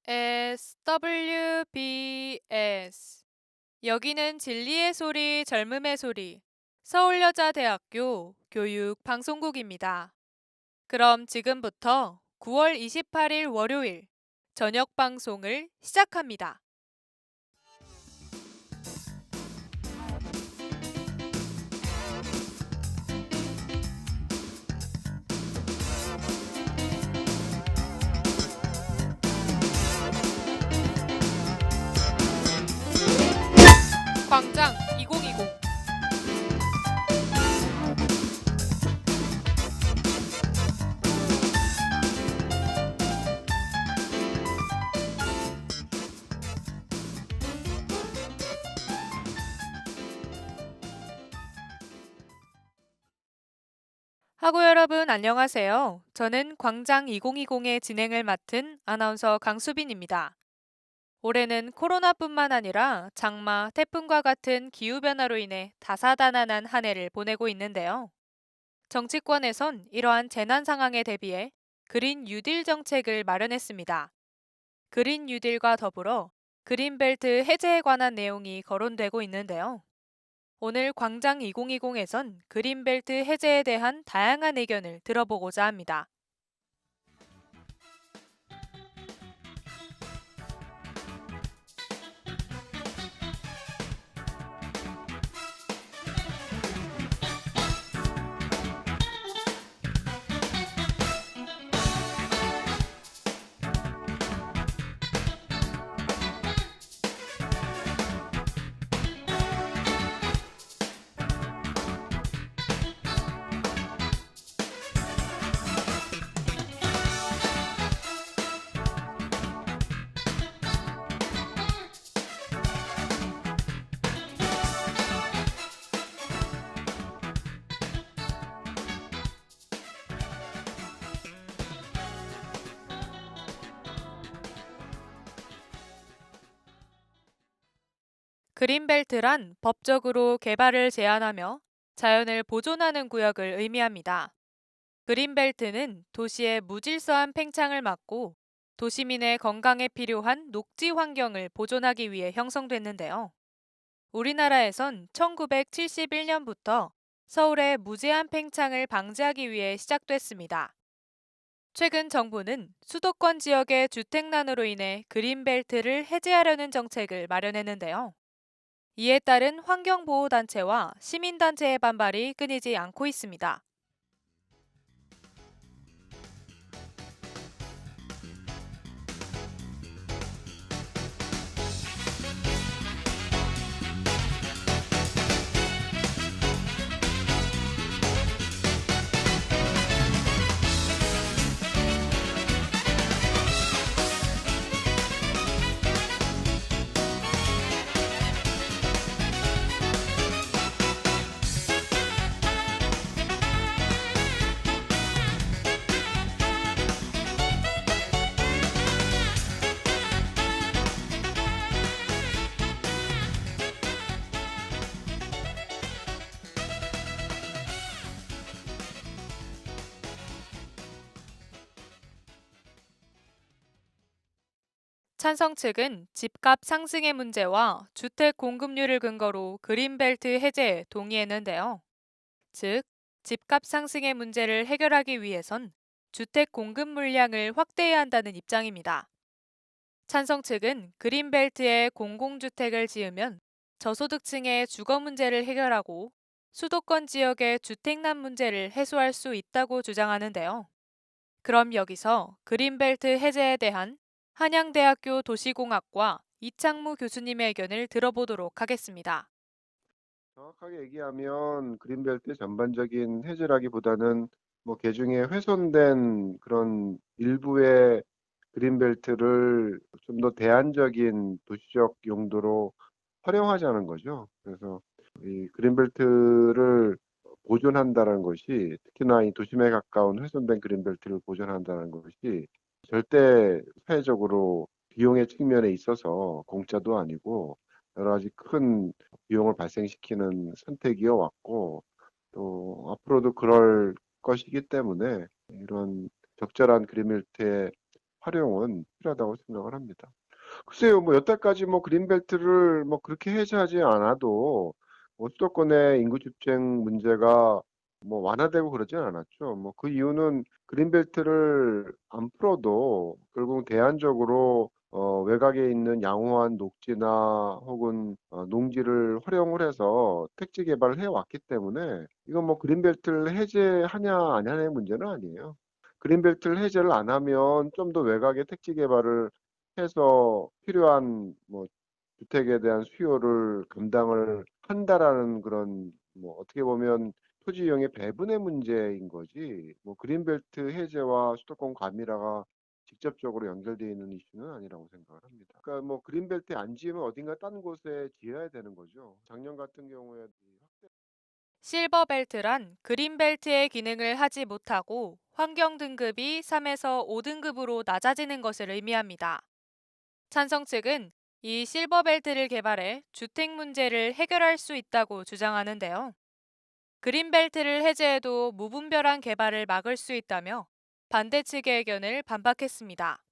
SWBS. 여기는 진리의 소리, 젊음의 소리. 서울여자대학교 교육방송국입니다. 그럼 지금부터 9월 28일 월요일 저녁 방송을 시작합니다. 광장 2020. 하고 여러분 안녕하세요. 저는 광장 2020의 진행을 맡은 아나운서 강수빈입니다. 올해는 코로나뿐만 아니라 장마, 태풍과 같은 기후변화로 인해 다사다난한 한 해를 보내고 있는데요. 정치권에선 이러한 재난 상황에 대비해 그린 뉴딜 정책을 마련했습니다. 그린 뉴딜과 더불어 그린벨트 해제에 관한 내용이 거론되고 있는데요. 오늘 광장 2020에선 그린벨트 해제에 대한 다양한 의견을 들어보고자 합니다. 그린벨트란 법적으로 개발을 제한하며 자연을 보존하는 구역을 의미합니다. 그린벨트는 도시의 무질서한 팽창을 막고 도시민의 건강에 필요한 녹지 환경을 보존하기 위해 형성됐는데요. 우리나라에선 1971년부터 서울의 무제한 팽창을 방지하기 위해 시작됐습니다. 최근 정부는 수도권 지역의 주택난으로 인해 그린벨트를 해제하려는 정책을 마련했는데요. 이에 따른 환경보호단체와 시민단체의 반발이 끊이지 않고 있습니다. 찬성 측은 집값 상승의 문제와 주택 공급률을 근거로 그린벨트 해제에 동의했는데요. 즉, 집값 상승의 문제를 해결하기 위해선 주택 공급 물량을 확대해야 한다는 입장입니다. 찬성 측은 그린벨트에 공공주택을 지으면 저소득층의 주거 문제를 해결하고 수도권 지역의 주택난 문제를 해소할 수 있다고 주장하는데요. 그럼 여기서 그린벨트 해제에 대한 한양대학교 도시공학과 이창무 교수님의 의견을 들어보도록 하겠습니다. 정확하게 얘기하면 그린벨트 전반적인 해제라기보다는 뭐 개중에 훼손된 그런 일부의 그린벨트를 좀 더 대안적인 도시적 용도로 활용하자는 거죠. 그래서 이 그린벨트를 보존한다는 것이, 특히나 이 도심에 가까운 훼손된 그린벨트를 보존한다는 것이 절대 사회적으로 비용의 측면에 있어서 공짜도 아니고 여러 가지 큰 비용을 발생시키는 선택이어 왔고, 또 앞으로도 그럴 것이기 때문에 이런 적절한 그린벨트의 활용은 필요하다고 생각을 합니다. 글쎄요, 뭐 여태까지 뭐 그린벨트를 뭐 그렇게 해제하지 않아도 뭐 수도권의 인구 집중 문제가 뭐 완화되고 그러진 않았죠. 뭐 그 이유는 그린벨트를 안 풀어도 결국 대안적으로 외곽에 있는 양호한 녹지나 혹은 농지를 활용을 해서 택지 개발을 해왔기 때문에 이건 뭐 그린벨트를 해제하냐 안 하냐의 문제는 아니에요. 그린벨트를 해제를 안 하면 좀 더 외곽의 택지 개발을 해서 필요한 뭐 주택에 대한 수요를 감당을 한다라는 그런 뭐 어떻게 보면 토지 이용의 배분의 문제인 거지 뭐 그린벨트 해제와 수도권 과밀화가 직접적으로 연결되어 있는 이슈는 아니라고 생각을 합니다. 그러니까 뭐 그린벨트에 안 지으면 어딘가 딴 곳에 지어야 되는 거죠. 작년 같은 경우에 이 확대 실버벨트란 그린벨트의 기능을 하지 못하고 환경 등급이 3에서 5등급으로 낮아지는 것을 의미합니다. 찬성 측은 이 실버벨트를 개발해 주택 문제를 해결할 수 있다고 주장하는데요. 그린벨트를 해제해도 무분별한 개발을 막을 수 있다며 반대 측의 의견을 반박했습니다.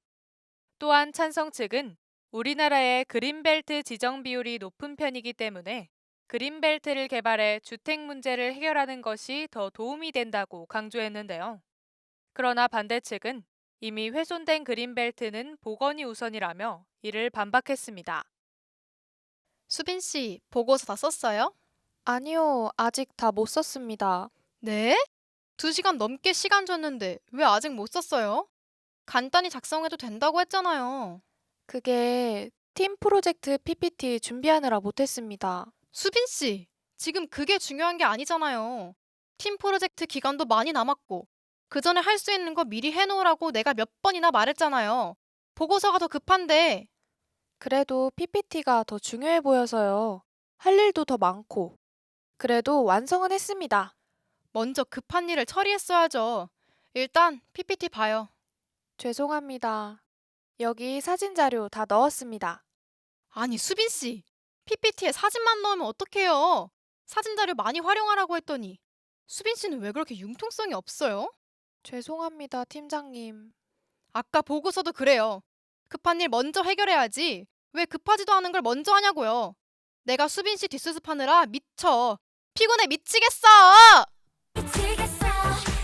또한 찬성 측은 우리나라의 그린벨트 지정 비율이 높은 편이기 때문에 그린벨트를 개발해 주택 문제를 해결하는 것이 더 도움이 된다고 강조했는데요. 그러나 반대 측은 이미 훼손된 그린벨트는 복원이 우선이라며 이를 반박했습니다. 수빈 씨, 보고서 다 썼어요? 아니요, 아직 다 못 썼습니다. 네? 2시간 넘게 시간 줬는데 왜 아직 못 썼어요? 간단히 작성해도 된다고 했잖아요. 그게 팀 프로젝트 PPT 준비하느라 못했습니다. 수빈 씨, 지금 그게 중요한 게 아니잖아요. 팀 프로젝트 기간도 많이 남았고, 그 전에 할 수 있는 거 미리 해놓으라고 내가 몇 번이나 말했잖아요. 보고서가 더 급한데, 그래도 PPT가 더 중요해 보여서요. 할 일도 더 많고. 그래도 완성은 했습니다. 먼저 급한 일을 처리했어야죠. 일단 PPT 봐요. 죄송합니다. 여기 사진 자료 다 넣었습니다. 아니, 수빈 씨, PPT에 사진만 넣으면 어떡해요? 사진 자료 많이 활용하라고 했더니 수빈 씨는 왜 그렇게 융통성이 없어요? 죄송합니다, 팀장님. 아까 보고서도 그래요. 급한 일 먼저 해결해야지. 왜 급하지도 않은 걸 먼저 하냐고요. 내가 수빈 씨 뒷수습하느라 미쳐. 피곤해 미치겠어! 미치겠어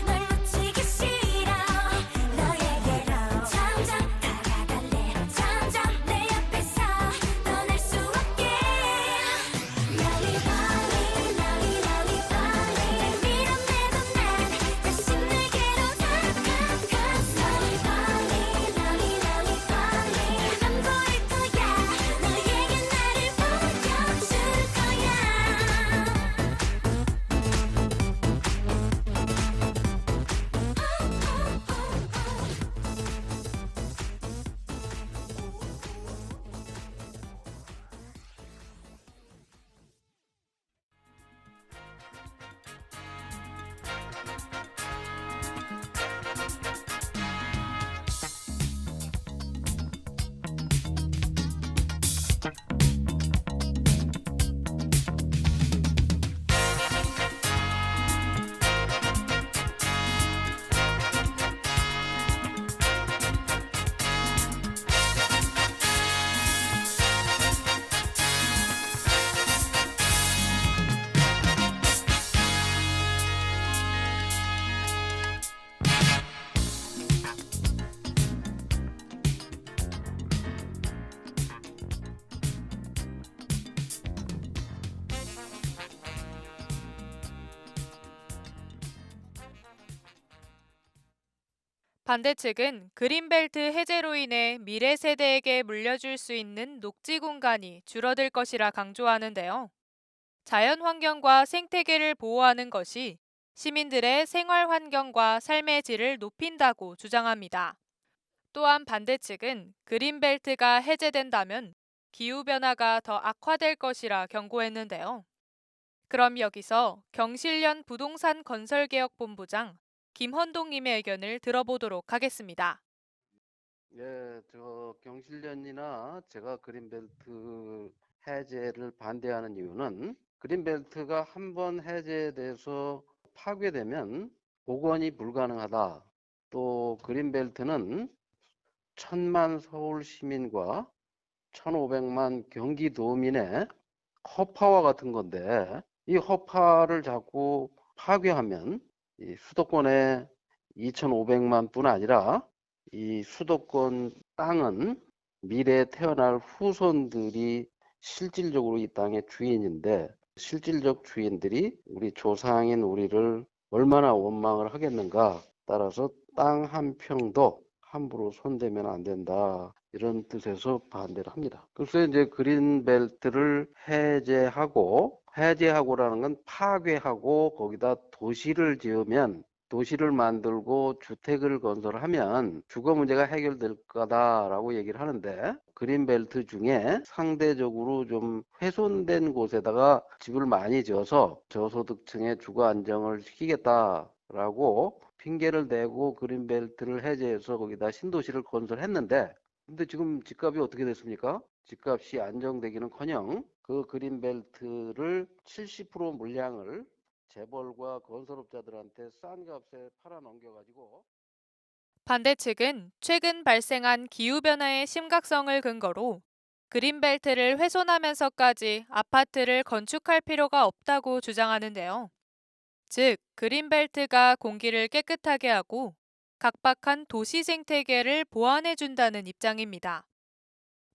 널 놓치기 싫어 너에게로 점점 다가갈래 점점 내 옆에서 떠날 수 없게 Love falling love love falling 밀어내도 난 다시 내게로 다가갔어 Love falling love love falling 안 보일 거야 너에게 나를 보여줄 반대 측은 그린벨트 해제로 인해 미래 세대에게 물려줄 수 있는 녹지 공간이 줄어들 것이라 강조하는데요. 자연 환경과 생태계를 보호하는 것이 시민들의 생활 환경과 삶의 질을 높인다고 주장합니다. 또한 반대 측은 그린벨트가 해제된다면 기후변화가 더 악화될 것이라 경고했는데요. 그럼 여기서 경실련 부동산 건설개혁본부장 김헌동님의 의견을 들어보도록 하겠습니다. 예, 저 경실련이나 제가 그린벨트 해제를 반대하는 이유는 그린벨트가 한번 해제돼서 파괴되면 복원이 불가능하다. 또 그린벨트는 1000만 서울 시민과 1500만 경기도민의 허파와 같은 건데 이 허파를 자꾸 파괴하면 이 수도권의 2500만 뿐 아니라 이 수도권 땅은 미래에 태어날 후손들이 실질적으로 이 땅의 주인인데 실질적 주인들이 우리 조상인 우리를 얼마나 원망을 하겠는가. 따라서 땅 한 평도 함부로 손대면 안 된다. 이런 뜻에서 반대를 합니다. 그래서 이제 그린벨트를 해제하고라는 건 파괴하고 거기다 도시를 지으면 도시를 만들고 주택을 건설하면 주거 문제가 해결될 거다라고 얘기를 하는데 그린벨트 중에 상대적으로 좀 훼손된 곳에다가 집을 많이 지어서 저소득층의 주거 안정을 시키겠다라고 핑계를 대고 그린벨트를 해제해서 거기다 신도시를 건설했는데 근데 지금 집값이 어떻게 됐습니까? 집값이 안정되기는커녕 그 그린벨트를 70% 물량을 재벌과 건설업자들한테 싼 값에 팔아 넘겨가지고 반대 측은 최근 발생한 기후변화의 심각성을 근거로 그린벨트를 훼손하면서까지 아파트를 건축할 필요가 없다고 주장하는데요. 즉, 그린벨트가 공기를 깨끗하게 하고 각박한 도시 생태계를 보완해준다는 입장입니다.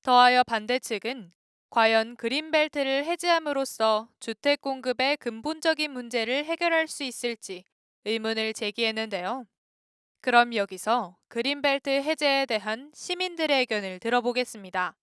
더하여 반대 측은 과연 그린벨트를 해제함으로써 주택 공급의 근본적인 문제를 해결할 수 있을지 의문을 제기했는데요. 그럼 여기서 그린벨트 해제에 대한 시민들의 의견을 들어보겠습니다.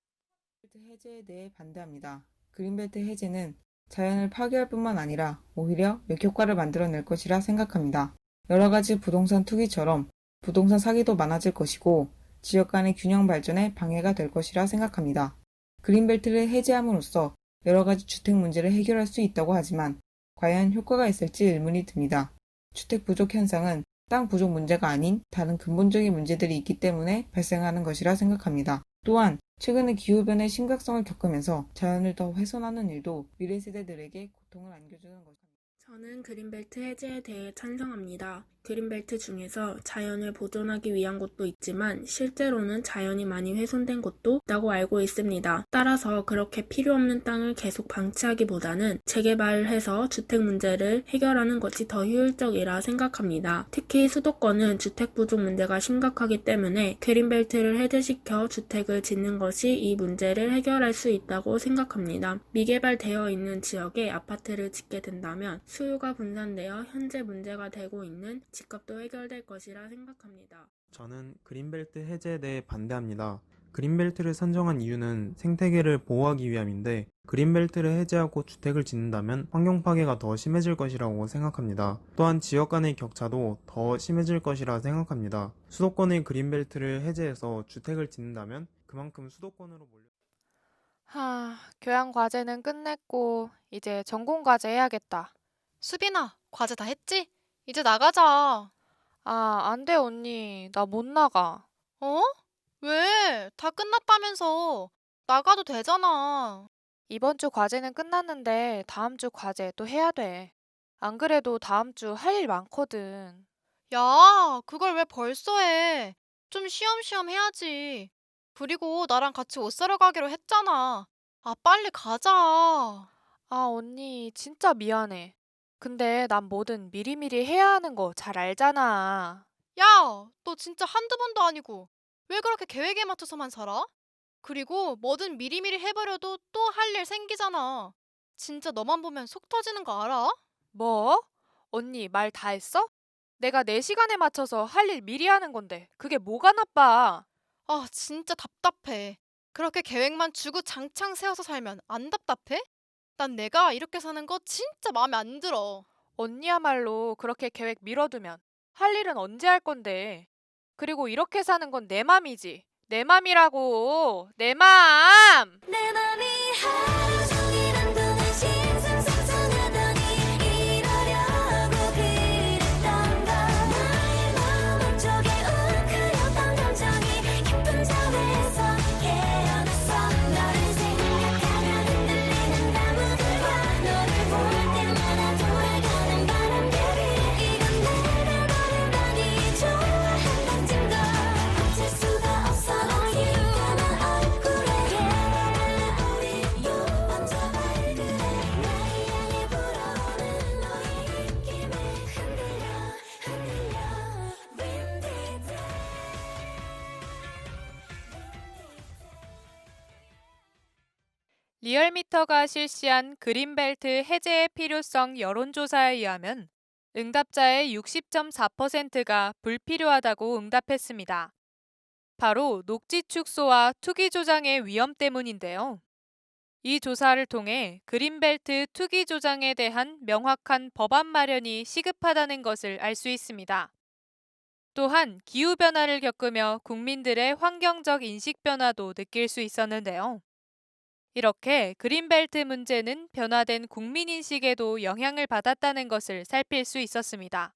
그린벨트 해제에 대해 반대합니다. 그린벨트 해제는 자연을 파괴할 뿐만 아니라 오히려 역효과를 만들어낼 것이라 생각합니다. 여러 가지 부동산 투기처럼 부동산 사기도 많아질 것이고 지역 간의 균형 발전에 방해가 될 것이라 생각합니다. 그린벨트를 해제함으로써 여러 가지 주택 문제를 해결할 수 있다고 하지만 과연 효과가 있을지 의문이 듭니다. 주택 부족 현상은 땅 부족 문제가 아닌 다른 근본적인 문제들이 있기 때문에 발생하는 것이라 생각합니다. 또한 최근에 기후변화의 심각성을 겪으면서 자연을 더 훼손하는 일도 미래 세대들에게 고통을 안겨주는 것입니다. 저는 그린벨트 해제에 대해 찬성합니다. 그린벨트 중에서 자연을 보존하기 위한 곳도 있지만 실제로는 자연이 많이 훼손된 곳도 있다고 알고 있습니다. 따라서 그렇게 필요 없는 땅을 계속 방치하기보다는 재개발을 해서 주택 문제를 해결하는 것이 더 효율적이라 생각합니다. 특히 수도권은 주택 부족 문제가 심각하기 때문에 그린벨트를 해제시켜 주택을 짓는 것이 이 문제를 해결할 수 있다고 생각합니다. 미개발되어 있는 지역에 아파트를 짓게 된다면 수요가 분산되어 현재 문제가 되고 있는 집값도 해결될 것이라 생각합니다. 저는 그린벨트 해제에 대해 반대합니다. 그린벨트를 선정한 이유는 생태계를 보호하기 위함인데 그린벨트를 해제하고 주택을 짓는다면 환경 파괴가 더 심해질 것이라고 생각합니다. 또한 지역 간의 격차도 더 심해질 것이라 생각합니다. 수도권의 그린벨트를 해제해서 주택을 짓는다면 그만큼 수도권으로 교양 과제는 끝냈고 이제 전공 과제 해야겠다. 수빈아, 과제 다 했지? 이제 나가자. 안 돼, 언니. 나 못 나가. 어? 왜? 다 끝났다면서. 나가도 되잖아. 이번 주 과제는 끝났는데 다음 주 과제 또 해야 돼. 안 그래도 다음 주 할 일 많거든. 야, 그걸 왜 벌써 해? 좀 쉬엄쉬엄 해야지. 그리고 나랑 같이 옷 사러 가기로 했잖아. 빨리 가자. 언니, 진짜 미안해. 근데 난 뭐든 미리미리 해야 하는 거 잘 알잖아. 야, 너 진짜 한두 번도 아니고 왜 그렇게 계획에 맞춰서만 살아? 그리고 뭐든 미리미리 해버려도 또 할 일 생기잖아. 진짜 너만 보면 속 터지는 거 알아? 뭐? 언니 말 다 했어? 내가 내 시간에 맞춰서 할 일 미리 하는 건데 그게 뭐가 나빠? 진짜 답답해. 그렇게 계획만 주구장창 세워서 살면 안 답답해? 난 내가 이렇게 사는 거 진짜 마음에 안 들어. 언니야말로 그렇게 계획 미뤄두면 할 일은 언제 할 건데. 그리고 이렇게 사는 건 내 맘이지. 내 맘이라고. 내 맘! 내 맘이 하루 종일 한동안 싱숭생숭하더니 이러려고 그랬던 걸 나의 마음 한쪽에 웅크렸던 감정이 깊은 잠에서 깨어났어 너를 생각하면 흔들리는 나무들과 너를 볼 때마다 돌아가는 바람들이 이건 내가 너를 많이 좋아한다는 증거 어쩔 수가 없어 리얼미터가 실시한 그린벨트 해제의 필요성 여론조사에 의하면 응답자의 60.4%가 불필요하다고 응답했습니다. 바로 녹지 축소와 투기 조장의 위험 때문인데요. 이 조사를 통해 그린벨트 투기 조장에 대한 명확한 법안 마련이 시급하다는 것을 알 수 있습니다. 또한 기후변화를 겪으며 국민들의 환경적 인식 변화도 느낄 수 있었는데요. 이렇게 그린벨트 문제는 변화된 국민인식에도 영향을 받았다는 것을 살필 수 있었습니다.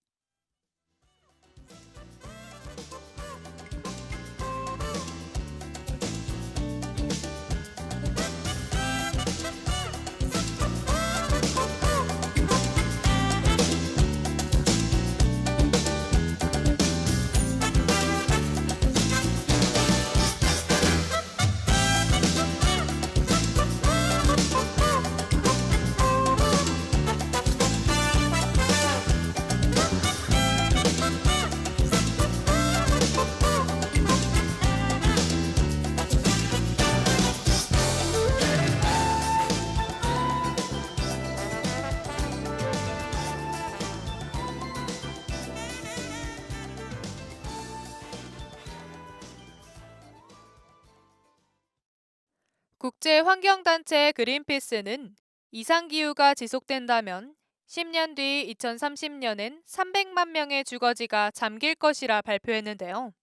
국제환경단체 그린피스는 이상기후가 지속된다면 10년 뒤 2030년엔 300만 명의 주거지가 잠길 것이라 발표했는데요.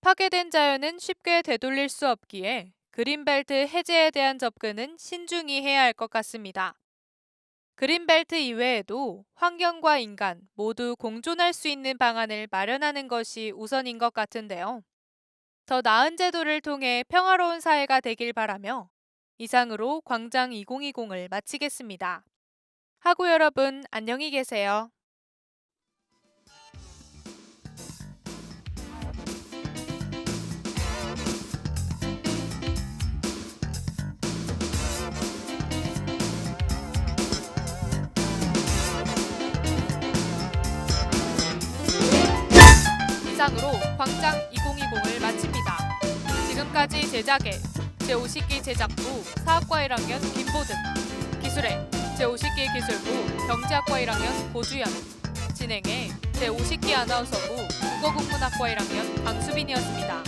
파괴된 자연은 쉽게 되돌릴 수 없기에 그린벨트 해제에 대한 접근은 신중히 해야 할 것 같습니다. 그린벨트 이외에도 환경과 인간 모두 공존할 수 있는 방안을 마련하는 것이 우선인 것 같은데요. 더 나은 제도를 통해 평화로운 사회가 되길 바라며 이상으로 광장 2020을 마치겠습니다. 하구 여러분, 안녕히 계세요. 이상으로 광장 2020을 마칩니다. 지금까지 제작의 제50기 제작부 사학과 1학년 김보든, 기술의 제50기 기술부 경제학과 1학년 고주연, 진행의 제50기 아나운서부 국어국문학과 1학년 강수빈이었습니다.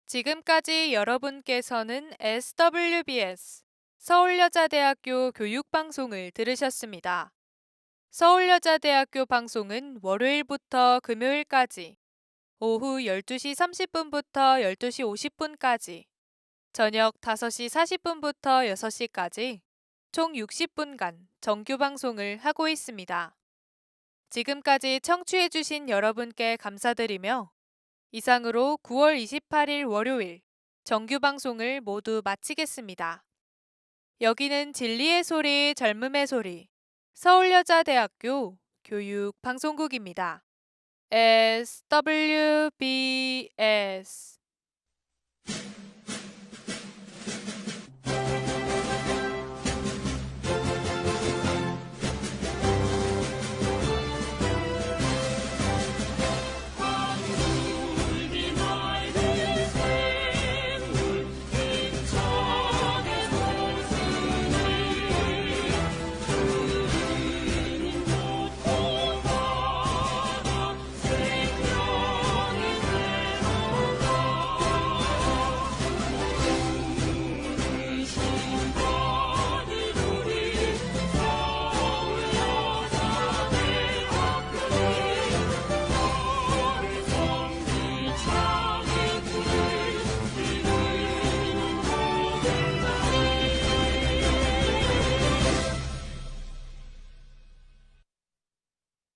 지금까지 여러분께서는 SWBS 서울여자대학교 교육방송을 들으셨습니다. 서울여자대학교 방송은 월요일부터 금요일까지 오후 12시 30분부터 12시 50분까지 저녁 5시 40분부터 6시까지 총 60분간 정규 방송을 하고 있습니다. 지금까지 청취해주신 여러분께 감사드리며 이상으로 9월 28일 월요일 정규 방송을 모두 마치겠습니다. 여기는 진리의 소리, 젊음의 소리, 서울여자대학교 교육방송국입니다. SWBS